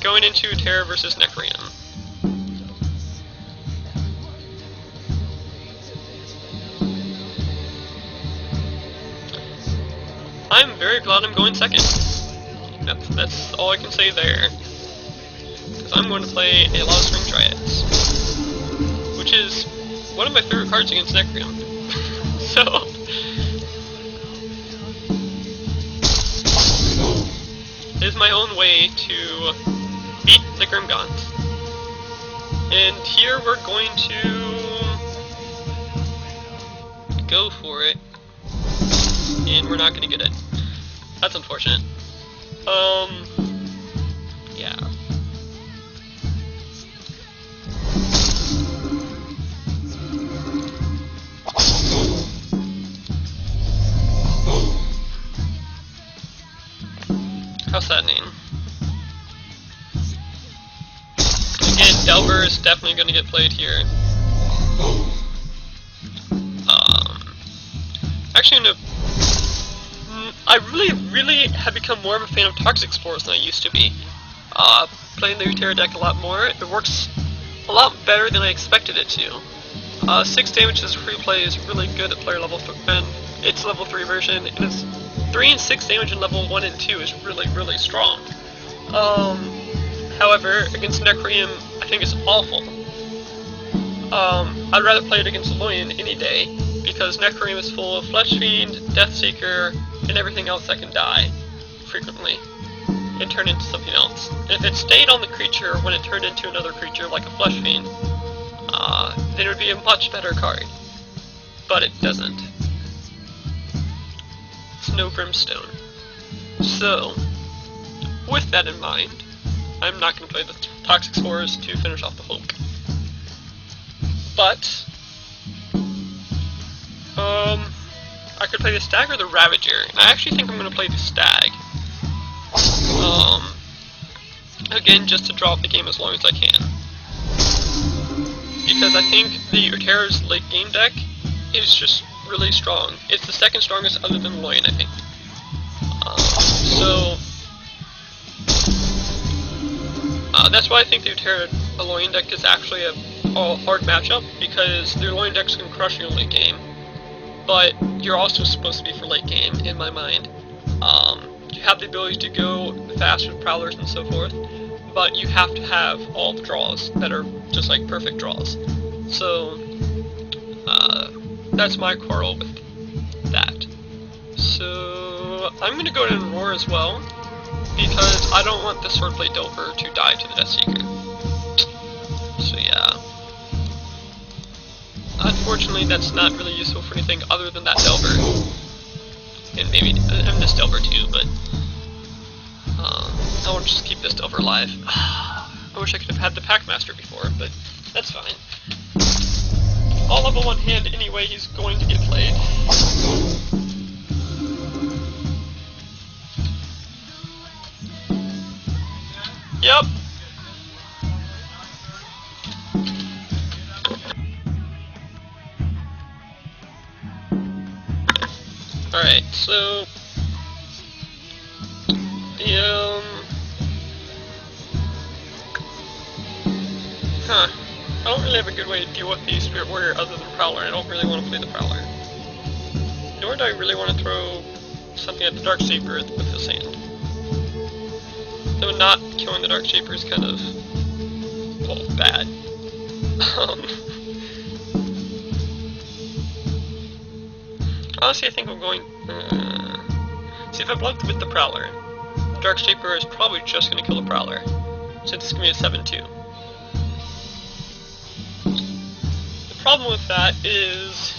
going into Uterra versus Nekrium. I'm very glad I'm going second. That's all I can say there. Because I'm going to play a lot of String Triads, which is one of my favorite cards against Nekrium. So, it is my own way to beat the Gauntlet. And here we're going to go for it. And we're not going to get it. That's unfortunate. Yeah. How saddening. Again, Delver is definitely going to get played here. Actually, I really have become more of a fan of Toxic Spores than I used to be. Playing the Uterra deck a lot more, it works a lot better than I expected it to. 6 damage as free play is really good at player level 3, and it's level 3 version, and it's 3 and 6 damage in level 1 and 2 is really strong. However, against Nekrium, I think it's awful. I'd rather play it against Loyan any day, because Nekrium is full of Flesh Fiend, Deathseeker, and everything else that can die frequently and turn into something else. And if it stayed on the creature when it turned into another creature like a Flesh Fiend, then it would be a much better card. But it doesn't. It's no Brimstone. So, with that in mind, I'm not going to play the Toxic Spores to finish off the Hulk. But, I could play the Stag or the Ravager, and I actually think I'm going to play the Stag. Again, just to draw up the game as long as I can. Because I think the Uterra's late game deck is just really strong. It's the second strongest other than Loyan, I think. That's why I think the Uterra Loyan deck is actually a hard matchup, because their Loyan decks can crush you in late game. But you're also supposed to be for late game, in my mind. You have the ability to go fast with Prowlers and so forth, but you have to have all the draws that are just like perfect draws. So, that's my quarrel with that. So, I'm going to go ahead and Roar as well, because I don't want the Swordblade Delver to die to the Deathseeker. So yeah. Unfortunately, that's not really useful for anything other than that Delver. And maybe, and this Delver too, but I want to just keep this Delver alive. I wish I could have had the Packmaster before, but that's fine. All level 1 hand anyway, he's going to get played. Yep. Alright, so I don't really have a good way to deal with the Spirit Warrior other than Prowler. I don't really want to play the Prowler. Nor do I really want to throw something at the Dark Shaper with his hand. Though not killing the Dark Shaper is kind of, well, bad. Honestly, I think I'm going... see, if I block with the Prowler, the Dark Shaper is probably just going to kill the Prowler, since it's going to be a 7-2. The problem with that is...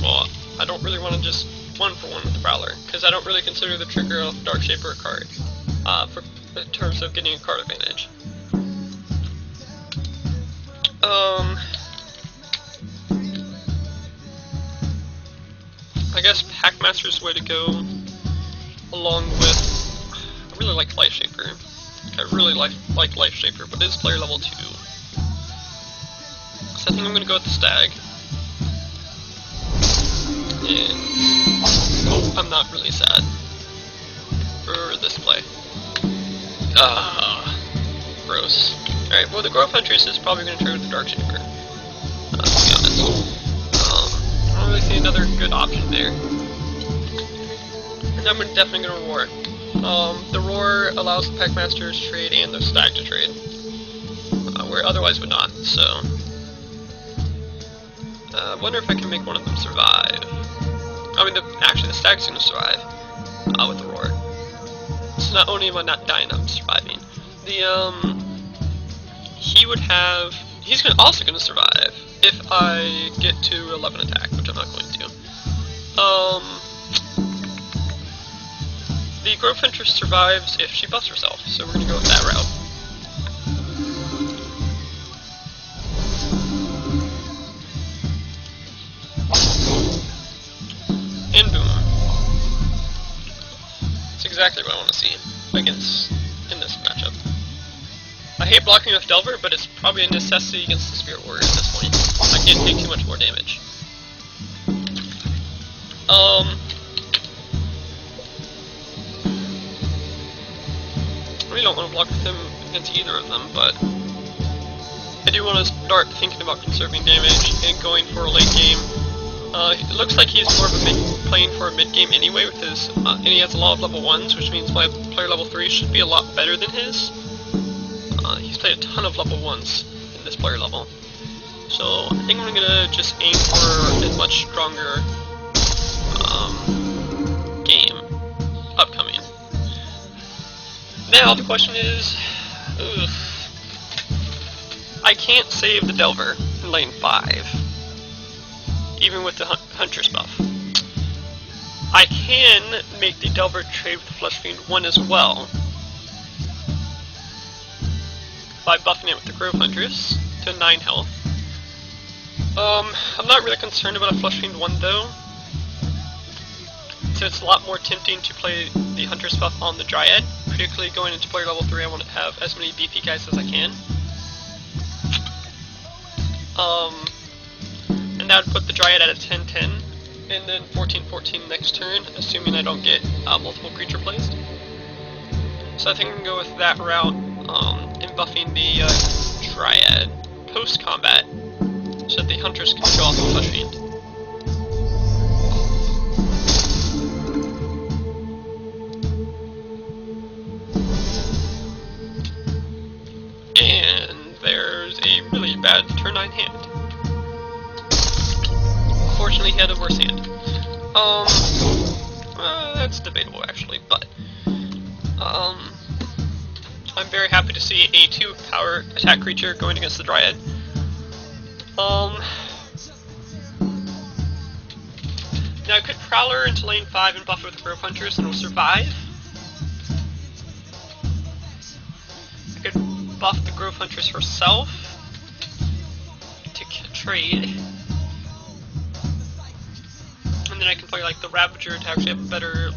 well, I don't really want to just 1-for-1 with the Prowler, because I don't really consider the trigger of Dark Shaper a card, in terms of getting a card advantage. I guess Packmaster's the way to go, along with... I really like Life Shaper. I really like Life Shaper, but it's player level 2. So I think I'm going to go with the Stag. And I'm not really sad for this play. Gross. Alright, well the Grove Huntress is probably going to trade with the Dark Shaper. To be honest. I don't really see another good option there. And I'm definitely going to Roar. The Roar allows the Packmaster to trade and the Stag to trade. Where otherwise would not, so... I wonder if I can make one of them survive. I mean, actually the Stag's going to survive with the Roar. So not only am I not dying, I'm surviving. He's also going to survive if I get to 11 attack, which I'm not going to. The Grove Huntress survives if she buffs herself, so we're going to go with that route. And boom. That's exactly what I want to see in this matchup. I hate blocking with Delver, but it's probably a necessity against the Spirit Warrior at this point. I can't take too much more damage. I really don't want to block with him against either of them, but I do want to start thinking about conserving damage and going for a late game. It looks like he's more of a playing for a mid game anyway with his, and he has a lot of level 1s, which means my player level 3 should be a lot better than his. He's played a ton of level 1s in this player level. So I think I'm gonna just aim for a much stronger game upcoming. Now the question is, I can't save the Delver in lane 5, even with the Huntress buff. I can make the Delver trade with the Flesh Fiend 1 as well, by buffing it with the Grove Huntress to 9 health. I'm not really concerned about a Flesh Fiend 1 though, so it's a lot more tempting to play the Huntress buff on the Dryad. Particularly going into player level 3, I want to have as many BP guys as I can. And that would put the Dryad at a 10-10, and then 14-14 next turn, assuming I don't get multiple creature plays. So I think I can go with that route in buffing the Dryad post-combat, so that the Huntress can show off the Flesh Fiend. And there's a really bad turn 9 hand. Fortunately, he had a worse hand. That's debatable actually, but I'm very happy to see a 2-power attack creature going against the Dryad. Now I could Prowler into lane 5 and buff it with the Grove Huntress and it'll survive. I could buff the Grove Huntress herself to trade. And then I can play like the Ravager to actually have a better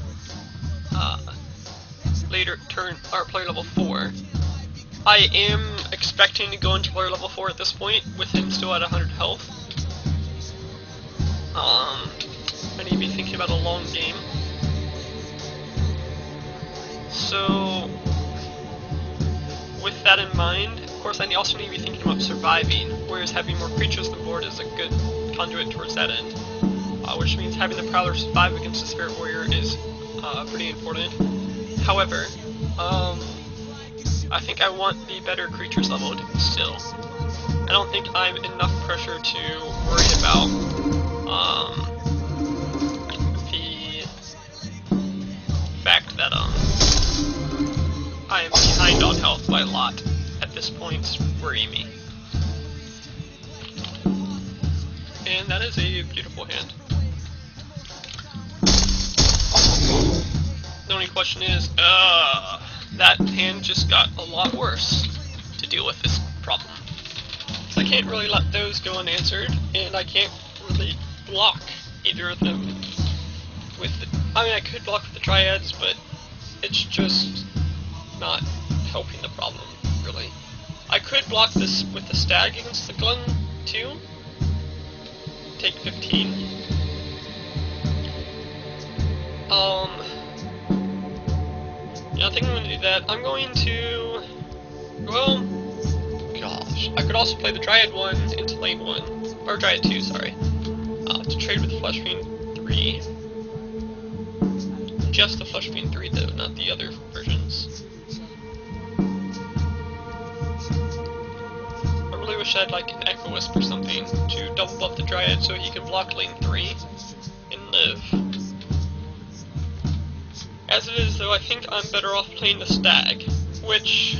later turn, or player level 4. I am expecting to go into player level 4 at this point, with him still at 100 health. I need to be thinking about a long game. So, with that in mind, of course I also need to be thinking about surviving, whereas having more creatures on the board is a good conduit towards that end. Which means having the Prowler survive against the Spirit Warrior is pretty important. However, I think I want the better creatures leveled still. I don't think I'm enough pressure to worry about the fact that I am behind on health by a lot at this point, worrying me. And that is a beautiful hand. The only question is, that hand just got a lot worse to deal with this problem. So I can't really let those go unanswered, and I can't really block either of them with the... I mean, I could block with the Dryads, but it's just not helping the problem, really. I could block this with the Stag against the Glun, too. Take 15. Yeah, I think I'm going to do that. I'm going to... Well... Gosh. I could also play the Dryad 1 into lane 1. Or Dryad 2, sorry. To trade with the Flesh Fiend 3. Just the Flesh Fiend 3 though, not the other versions. I really wish I had like an Echo Wisp or something to double buff the Dryad so he can block lane 3 and live. As it is though, I think I'm better off playing the Stag, which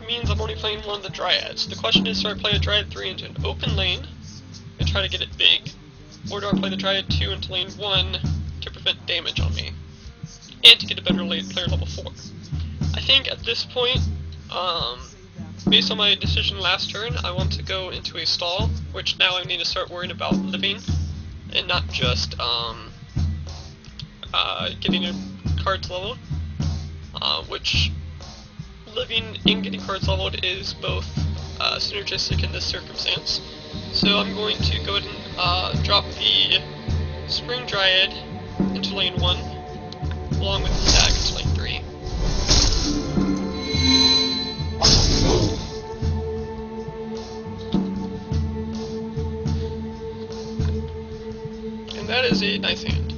means I'm only playing one of the Dryads. The question is, do I play a Dryad 3 into an open lane and try to get it big, or do I play the Dryad 2 into lane 1 to prevent damage on me, and to get a better player level 4? I think at this point, based on my decision last turn, I want to go into a stall, which now I need to start worrying about living, and not just getting your cards leveled, which living and getting cards leveled is both synergistic in this circumstance. So I'm going to go ahead and drop the Spring Dryad into lane 1, along with the Stag into lane 3. And that is a nice hand.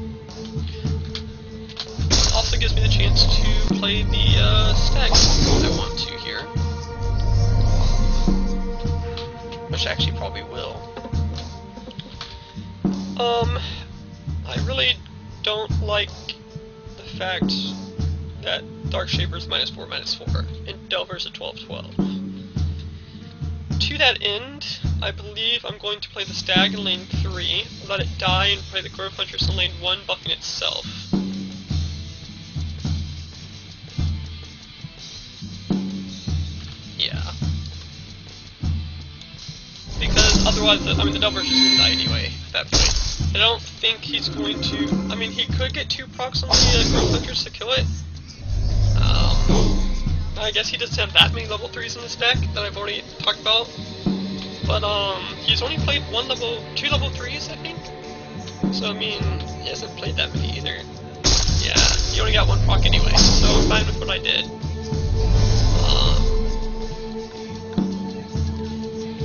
Also gives me the chance to play the Stag if I want to here. Which I actually probably will. I really don't like the fact that Dark Shaper's -4/-4 and Delver's a 12/12. To that end, I believe I'm going to play the Stag in lane 3, let it die, and play the Grove Hunters in lane 1, buffing itself. Yeah. Because otherwise, I mean, the Delver's just gonna die anyway at that point. I don't think he's going to... I mean, he could get 2 procs on the Grove Hunters to kill it. I guess he doesn't have that many level 3s in his deck that I've already talked about. But, he's only played 2 level 3s, I think. So, I mean, he hasn't played that many either. Yeah, he only got 1 proc anyway, so I'm fine with what I did.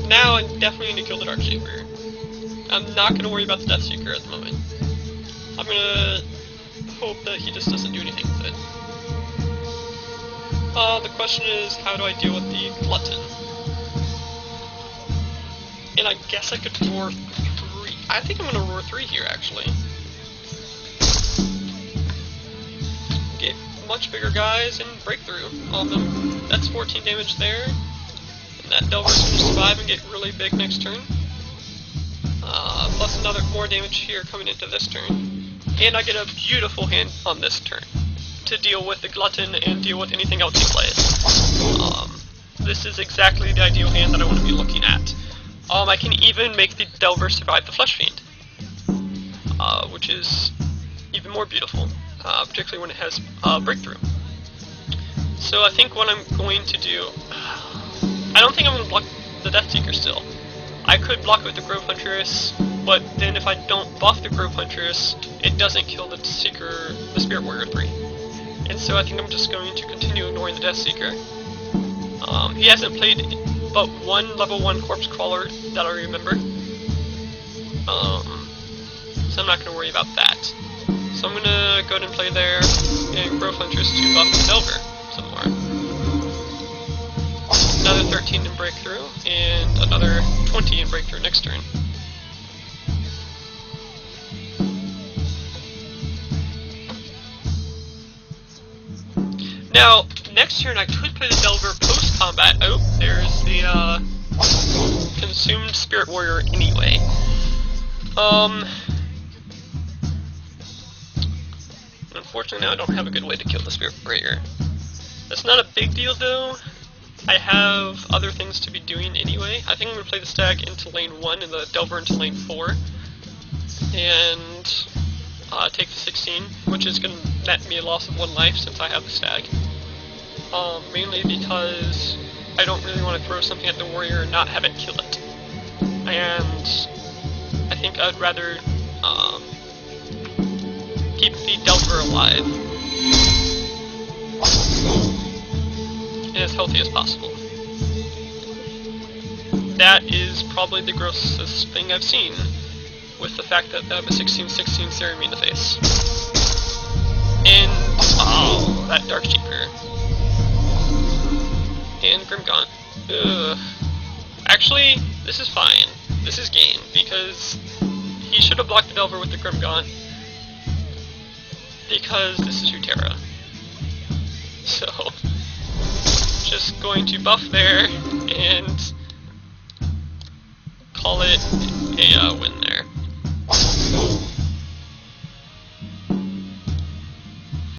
Now I'm definitely going to kill the Dark Shaper. I'm not going to worry about the Death Seeker at the moment. I'm going to hope that he just doesn't do anything with it. The question is, how do I deal with the Glutton? And I guess I could roar 3. I think I'm going to roar 3 here, actually. Get much bigger guys and breakthrough on them. That's 14 damage there. And that Delver's going to survive and get really big next turn. Plus another more damage here coming into this turn. And I get a beautiful hand on this turn to deal with the Glutton and deal with anything else he plays. This is exactly the ideal hand that I want to be looking at. I can even make the Delver survive the Flesh Fiend, which is even more beautiful, particularly when it has breakthrough. So I think what I'm going to do... I don't think I'm going to block the Death Seeker still. I could block it with the Grove Huntress, but then if I don't buff the Grove Huntress, it doesn't kill the Seeker, the Spirit Warrior 3. And so I think I'm just going to continue ignoring the Death Seeker. He hasn't played but 1 level 1 Corpse Crawler that I remember. So I'm not going to worry about that. So I'm going to go ahead and play there, and Grove Huntress to buff the Delver some more. Another 13 in breakthrough, and another 20 in breakthrough next turn. Now, next turn I could play the Delver post-combat. Oh, there's the Consumed Spirit Warrior anyway. Unfortunately now I don't have a good way to kill the Spirit Warrior. That's not a big deal though. I have other things to be doing anyway. I think I'm going to play the Stag into lane 1 and the Delver into lane 4. And take the 16, which is going to net me a loss of 1 life since I have the Stag. Mainly because I don't really want to throw something at the Warrior and not have it kill it. And I think I'd rather keep the Delver alive. and as healthy as possible. That is probably the grossest thing I've seen, with the fact that that was 16/16 staring me in the face. And, oh, that Dark Cheaper. And Grimgaunt. Ugh. Actually, this is fine. This is game, because he should have blocked the Delver with the Grimgaunt, because this is Uterra. So, just going to buff there, and call it a win.